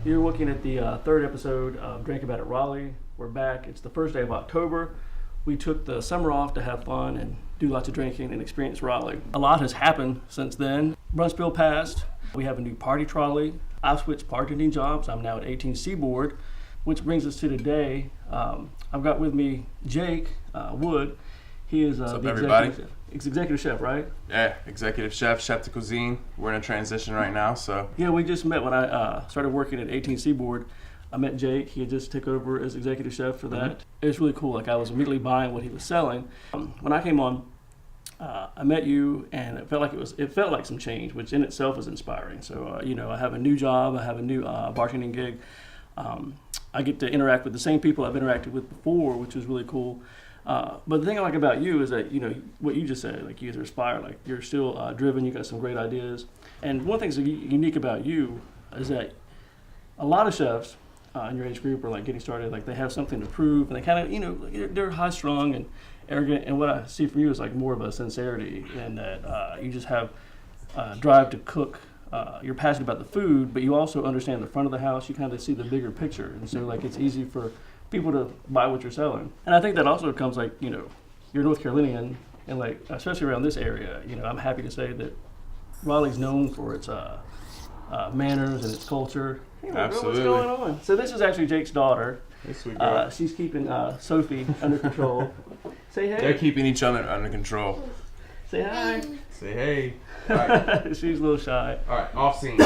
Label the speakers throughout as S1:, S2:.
S1: You're looking at the third episode of Drink About It Raleigh. We're back. It's the first day of October. We took the summer off to have fun and do lots of drinking and experience Raleigh. A lot has happened since then. Brunchville passed. We have a new party trolley. I've switched bartending jobs. I'm now at 18 Seaboard, which brings us to today. I've got with me Jake Wood. He is
S2: What's up,
S1: the
S2: everybody?
S1: executive chef, right?
S2: Yeah, executive chef, chef de cuisine. We're in a transition right now, so.
S1: Yeah, we just met when I started working at 18 Seaboard. I met Jake. He had just took over as executive chef for that. Mm-hmm. It was really cool. Like, I was immediately buying what he was selling. When I came on, I met you, and it felt like some change, which in itself was inspiring. So, I have a new job. I have a new bartending gig. I get to interact with the same people I've interacted with before, which is really cool. But the thing I like about you is that, what you just said, like, you guys are like, you're still driven, you got some great ideas. And one thing that's unique about you is that a lot of chefs in your age group are like getting started, like they have something to prove, and they kind of, they're high strung and arrogant. And what I see from you is like more of a sincerity, and that you just have drive to cook. You're passionate about the food, but you also understand the front of the house. You kind of see the bigger picture, and so like it's easy for people to buy what you're selling. And I think that also comes like, you're North Carolinian, and like, especially around this area, I'm happy to say that Raleigh's known for its manners and its culture.
S2: Absolutely.
S1: What's going on? So this is actually Jake's daughter.
S2: Hey, sweet girl.
S1: She's keeping Sophie under control. Say hey.
S2: They're keeping each other under control.
S1: Say hi.
S2: Say hey. All right.
S1: She's a little shy.
S2: All right, off scene.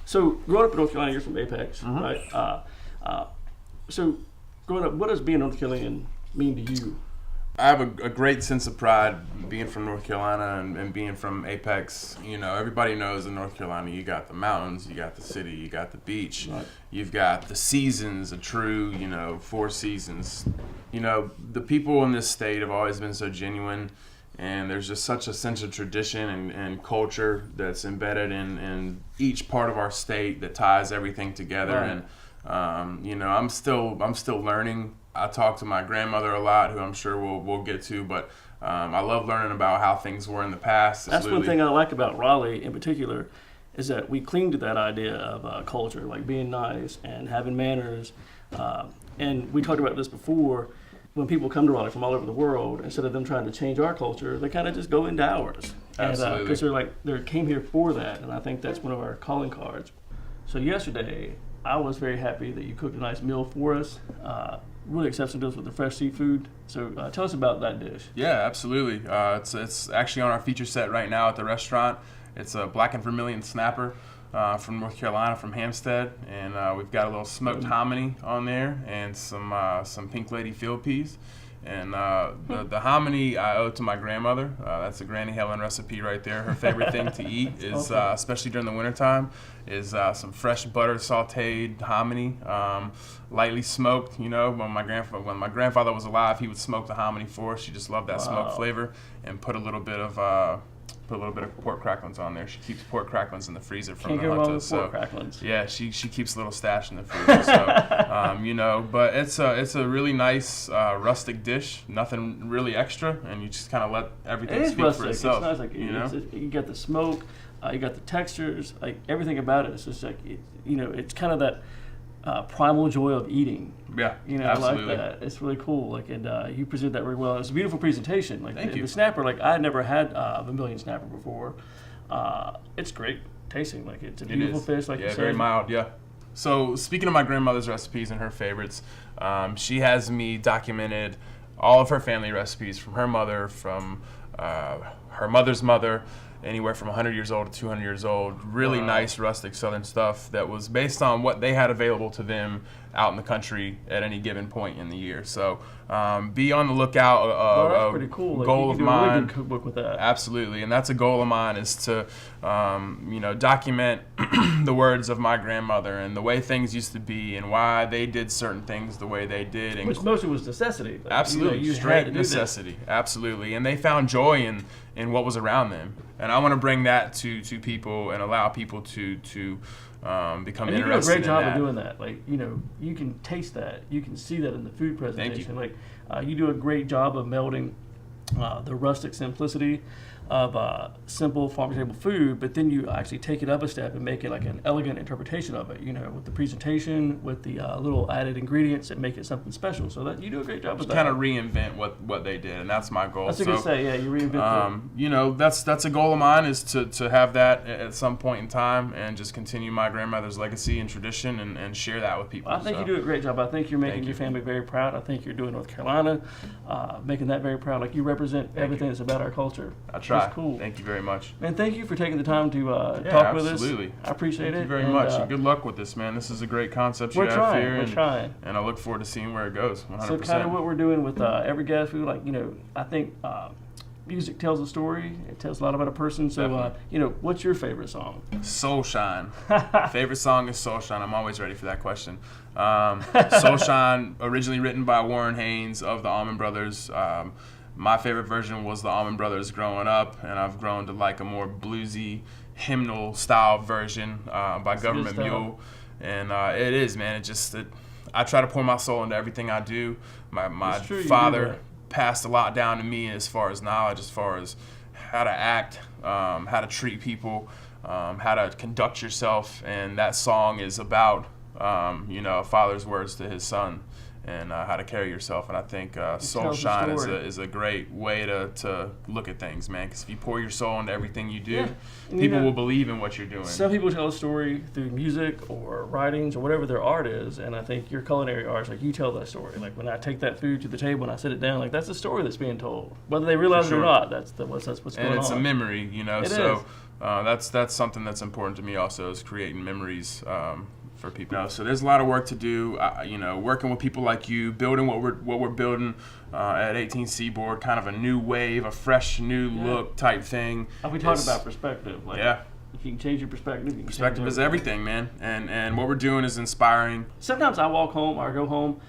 S1: So growing up in North Carolina, you're from Apex,
S2: Mm-hmm.
S1: right? So growing up, what does being North Carolinian mean to you?
S2: I have a great sense of pride being from North Carolina and being from Apex. Everybody knows in North Carolina you got the mountains, you got the city, you got the beach,
S1: right.
S2: You've got the seasons, a true, 4 seasons. The people in this state have always been so genuine, and there's just such a sense of tradition and culture that's embedded in each part of our state that ties everything together.
S1: Right.
S2: And I'm still learning. I talk to my grandmother a lot, who I'm sure we'll get to, but I love learning about how things were in the past.
S1: That's one thing I like about Raleigh in particular, is that we cling to that idea of culture, like being nice and having manners. And we talked about this before. When people come to Raleigh from all over the world, instead of them trying to change our culture, they kind of just go into ours.
S2: Absolutely.
S1: Because they came here for that, and I think that's one of our calling cards. So yesterday, I was very happy that you cooked a nice meal for us. Really exceptional deals with the fresh seafood. So tell us about that dish.
S2: Yeah, absolutely. It's actually on our feature set right now at the restaurant. It's a black and vermilion snapper from North Carolina, from Hampstead, and we've got a little smoked hominy on there and some pink lady field peas. And the hominy I owe to my grandmother. That's a Granny Helen recipe right there. Her favorite thing to eat is, especially during the wintertime, is some fresh butter sauteed hominy, lightly smoked. When my grandfather was alive, he would smoke the hominy for us. She just loved that smoke flavor, and put a little bit of pork cracklings on there. She keeps pork cracklings in the freezer from
S1: Can't
S2: the
S1: go wrong
S2: hunters.
S1: with pork cracklings.
S2: Yeah, she keeps a little stash in the freezer. So, but it's a really nice rustic dish. Nothing really extra, and you just kind of let everything speak
S1: rustic.
S2: for itself.
S1: It's nice, you got the smoke, you got the textures, like everything about it. It's just like it's kind of that primal joy of eating.
S2: Yeah,
S1: I
S2: absolutely.
S1: like that. It's really cool. Like, and you presented that very well. It's a beautiful presentation. Like,
S2: Thank you.
S1: The snapper, like I had never had vermilion snapper before. It's great tasting. Like, it's a beautiful fish. Like you said.
S2: Very mild. Yeah. So speaking of my grandmother's recipes and her favorites, she has me documented all of her family recipes from her mother, from her mother's mother, anywhere from 100 years old to 200 years old. Really nice rustic southern stuff that was based on what they had available to them out in the country at any given point in the year. So be on the lookout.
S1: That's pretty cool. Like,
S2: goal
S1: you
S2: of
S1: can do
S2: mine.
S1: a really good cookbook with that.
S2: Absolutely, and that's a goal of mine, is to document the words of my grandmother and the way things used to be and why they did certain things the way they did. And
S1: which mostly was necessity. Like,
S2: absolutely,
S1: you
S2: straight
S1: had to do
S2: necessity. Absolutely, and they found joy in what was around them. And I want to bring that to people and allow people to become
S1: and
S2: interested in that.
S1: you do a great job of doing that. Like, you can taste that. You can see that in the food presentation.
S2: Thank you.
S1: Like, you do a great job of melding the rustic simplicity of simple farm-to-table food, but then you actually take it up a step and make it like an elegant interpretation of it, you know, with the presentation, with the little added ingredients that make it something special. So that you do a great job with that.
S2: Kind of reinvent what they did, and that's my goal.
S1: That's a good say, yeah, you reinvent
S2: You know, that's a goal of mine, is to have that at some point in time and just continue my grandmother's legacy and tradition and share that with people.
S1: I think you do a great job. I think you're making your family very proud. I think you're doing North Carolina, making that very proud. Like, you represent everything that's about our culture.
S2: I try.
S1: That's cool.
S2: Thank you very much.
S1: Man, thank you for taking the time to talk with us.
S2: Absolutely.
S1: I appreciate it.
S2: Thank you very much. And good luck with this, man. This is a great concept you have here.
S1: We're trying.
S2: And I look forward to seeing where it goes. 100%.
S1: So kind of what we're doing with every guest, we like, you know, I think music tells a story. It tells a lot about a person. So, you know, what's your favorite song?
S2: Soul Shine. Favorite song is Soul Shine. I'm always ready for that question. Soul Shine, originally written by Warren Haynes of the Allman Brothers. My favorite version was the Allman Brothers growing up, and I've grown to like a more bluesy, hymnal style version by Government Mule. And it is, man. I try to pour my soul into everything I do. My father passed a lot down to me as far as knowledge, as far as how to act, how to treat people, how to conduct yourself. And that song is about, you know, a father's words to his son, and how to carry yourself. And I think Soul Shine is a great way to look at things, man. Because if you pour your soul into everything you do, people will believe in what you're doing.
S1: Some people tell a story through music or writings or whatever their art is, and I think your culinary art is like, you tell that story. Like, when I take that food to the table and I sit it down, like, that's a story that's being told, whether they realize it or not. That's what's going on.
S2: And it's a memory, you know.
S1: So
S2: that's something that's important to me also, is creating memories. For people. So there's a lot of work to do, you know, working with people like you, building what we're building at 18 Seaboard, kind of a new wave, a fresh new look type thing.
S1: We talked about perspective. Like, if you can change your perspective,
S2: perspective is everything, man. And what we're doing is inspiring.
S1: Sometimes I walk home or I go home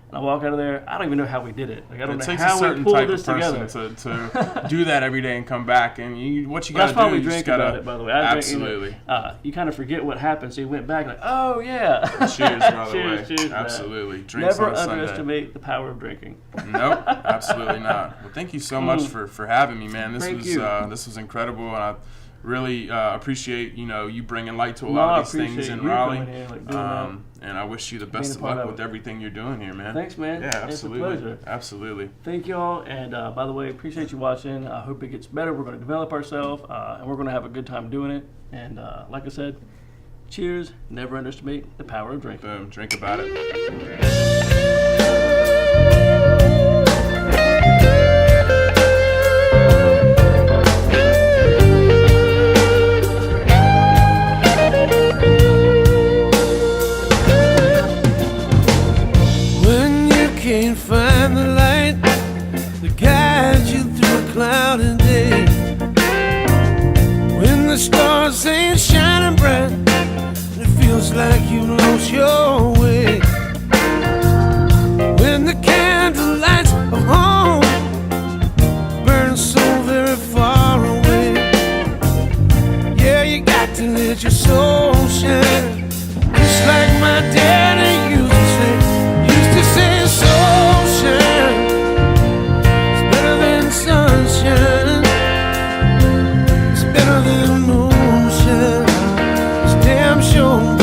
S1: and I walk out of there, I don't even know how we did it. Like, I don't know how we pulled this together.
S2: It takes a certain type of person to do that every day and come back. And what you got to do,
S1: that's why we drink about it, by the way.
S2: Absolutely.
S1: You kind of forget what happened, so you went back like, oh, yeah.
S2: Cheers, by the way.
S1: Cheers,
S2: absolutely. Drinks
S1: Never
S2: on a
S1: underestimate
S2: Sunday.
S1: the power of drinking.
S2: Nope, absolutely not. Well, thank you so much for having me, man. This was incredible, and I really appreciate, you know, you bringing light to a lot of these things in Raleigh. And I wish you the best of luck with everything you're doing here, man.
S1: Thanks, man.
S2: Yeah, absolutely.
S1: It's a pleasure.
S2: Absolutely.
S1: Thank you all. And by the way, appreciate you watching. I hope it gets better. We're going to develop ourselves, and we're going to have a good time doing it. And like I said, cheers. Never underestimate the power of drinking.
S2: Boom. Drink about it.
S3: Can't find the light that guides you through a cloudy day. When the stars ain't shining bright, it feels like you lost your way. When the candle lights are home, burn so very far away. Yeah, you got to let your soul shine, just like my daddy used to say. Soul shine, it's better than sunshine, it's better than moonshine, it's damn sure.